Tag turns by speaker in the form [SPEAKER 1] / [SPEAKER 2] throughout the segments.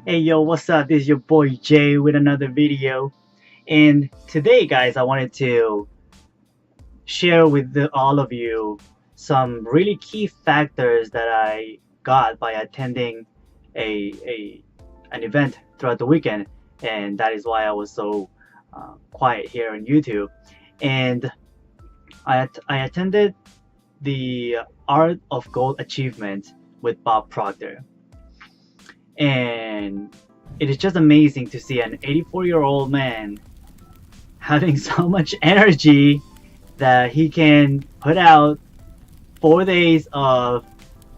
[SPEAKER 1] Hey yo, what's up? This is your boy Jay with another video. And today, guys, I wanted to share with all of you some really key factors that I got by attending a an event throughout the weekend, and that is why I was so quiet here on YouTube. And I attended the Art of Gold Achievement with Bob Proctor, and it is just amazing to see an 84-year-old man having so much energy that he can put out 4 days of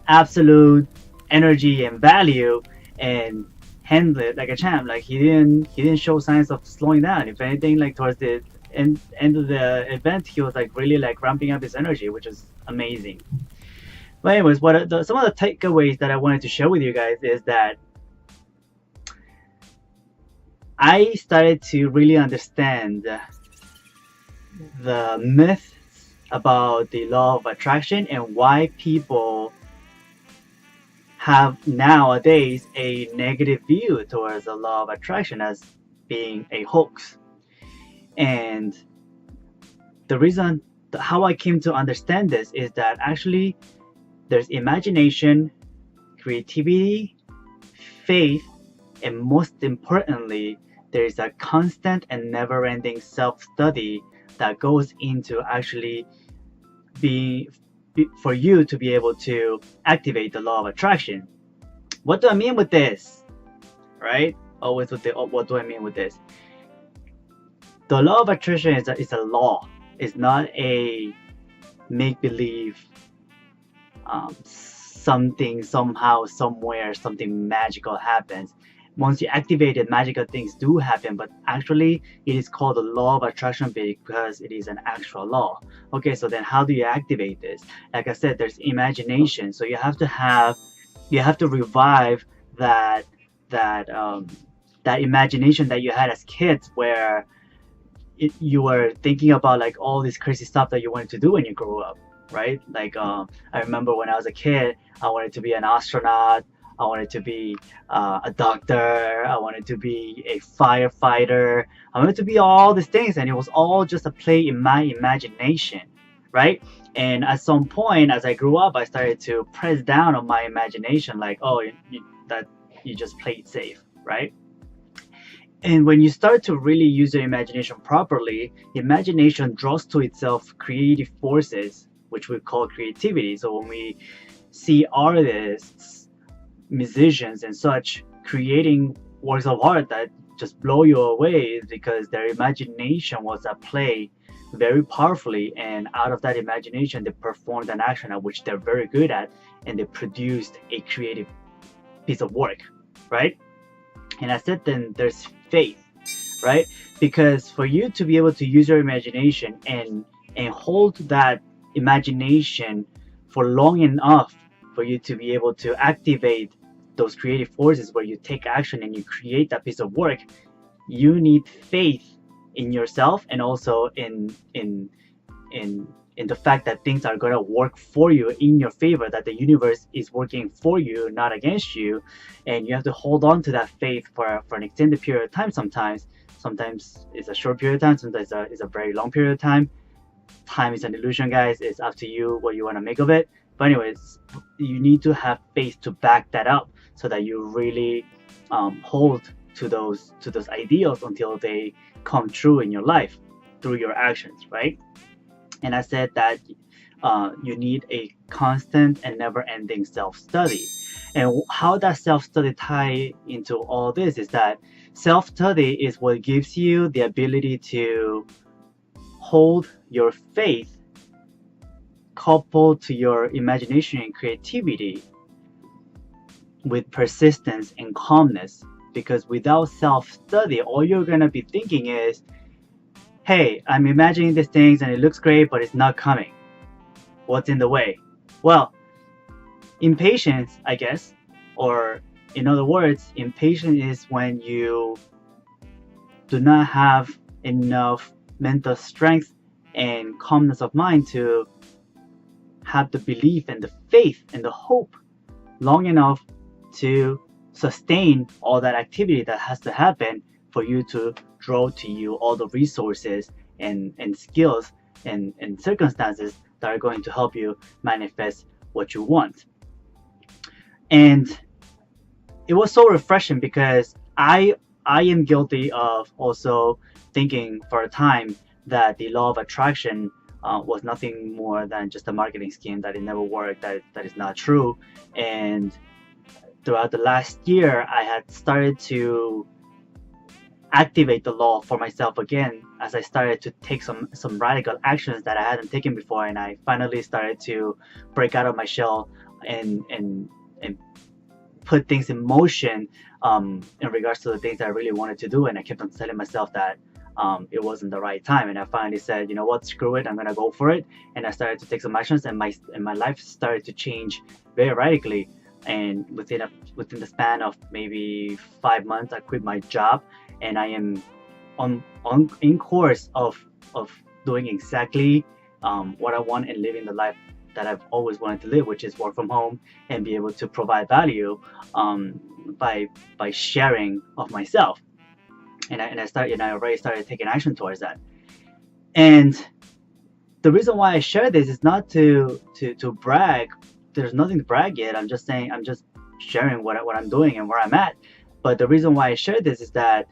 [SPEAKER 1] absolute energy and value and handle it like a champ. Like he didn't show signs of slowing down. If anything, like towards the end of the event, he was like really like ramping up his energy, which is amazing. But anyways, some of the takeaways that I wanted to share with you guys is that I started to really understand the myths about the law of attraction and why people have nowadays a negative view towards the law of attraction as being a hoax. And the reason how I came to understand this is that actually there's imagination, creativity, faith, and most importantly, there is a constant and never-ending self-study that goes into actually for you to be able to activate the law of attraction. What do I mean with this? Right? Always with what do I mean with this? The law of attraction is a law. It's not a make-believe something somehow somewhere something magical happens. Once you activate it, magical things do happen, but actually it is called the law of attraction because it is an actual law. Okay, so then how do you activate this? Like I said, there's imagination, so you have to revive that imagination that you had as kids, where you were thinking about like all this crazy stuff that you wanted to do when you grew up, right? Like I remember when I was a kid, I wanted to be an astronaut. I wanted to be a doctor. I wanted to be a firefighter. I wanted to be all these things, and it was all just a play in my imagination, right? And at some point, as I grew up, I started to press down on my imagination, like, oh, that you just played safe, right? And when you start to really use your imagination properly, imagination draws to itself creative forces, which we call creativity. So when we see artists, musicians and such creating works of art that just blow you away, is because their imagination was at play very powerfully, and out of that imagination they performed an action at which they're very good at, and they produced a creative piece of work, right? And I said then there's faith, right? Because for you to be able to use your imagination and hold that imagination for long enough for you to be able to activate those creative forces where you take action and you create that piece of work, you need faith in yourself, and also in the fact that things are going to work for you in your favor, that the universe is working for you, not against you. And you have to hold on to that faith for an extended period of time. Sometimes it's a short period of time, sometimes it's a very long period of time. Time is an illusion, guys. It's up to you what you want to make of it. But anyways, you need to have faith to back that up, so that you really hold to those ideals until they come true in your life through your actions, right? And I said that you need a constant and never-ending self-study. And how that self-study tie into all this is that self-study is what gives you the ability to hold your faith coupled to your imagination and creativity with persistence and calmness. Because without self-study, all you're gonna be thinking is, hey, I'm imagining these things and it looks great, but it's not coming. What's in the way? Well, impatience, I guess, or in other words, impatience is when you do not have enough mental strength and calmness of mind to have the belief and the faith and the hope long enough to sustain all that activity that has to happen for you to draw to you all the resources and skills and circumstances that are going to help you manifest what you want. And it was so refreshing because I am guilty of also thinking for a time that the law of attraction was nothing more than just a marketing scheme, that it never worked, that is not true. And throughout the last year, I had started to activate the law for myself again as I started to take some radical actions that I hadn't taken before, and I finally started to break out of my shell and put things in motion in regards to the things that I really wanted to do. And I kept on telling myself that it wasn't the right time, and I finally said, you know what, screw it, I'm gonna go for it. And I started to take some actions, and my life started to change very radically. And within the span of maybe 5 months, I quit my job, and I am on in course of doing exactly what I want and living the life that I've always wanted to live, which is work from home and be able to provide value by sharing of myself. And I already started taking action towards that. And the reason why I share this is not to brag. There's nothing to brag yet. I'm just saying, I'm just sharing what I'm doing and where I'm at. But the reason why I share this is that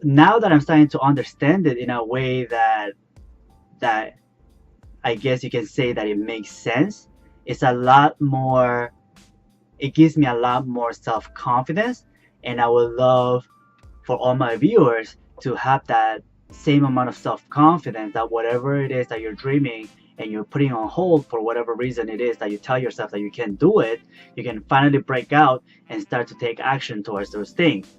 [SPEAKER 1] now that I'm starting to understand it in a way that I guess you can say that it makes sense, it's a lot more, it gives me a lot more self-confidence. And I would love for all my viewers to have that same amount of self-confidence, that whatever it is that you're dreaming and you're putting on hold for whatever reason it is that you tell yourself that you can't do it, you can finally break out and start to take action towards those things.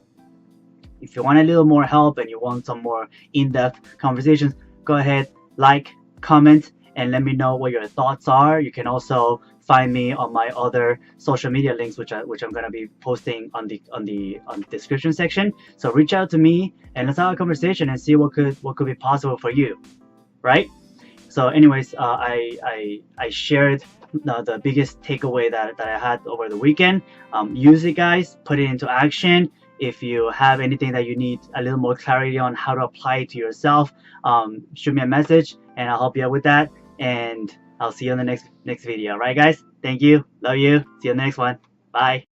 [SPEAKER 1] If you want a little more help and you want some more in-depth conversations, go ahead, like, comment, and let me know what your thoughts are. You can also find me on my other social media links, which I'm going to be posting on the description section. So reach out to me and let's have a conversation and see what could be possible for you, right? So anyways, I shared the biggest takeaway that I had over the weekend. Use it, guys. Put it into action. If you have anything that you need a little more clarity on how to apply it to yourself, shoot me a message and I'll help you out with that. And I'll see you on the next video. All right, guys? Thank you. Love you. See you on the next one. Bye.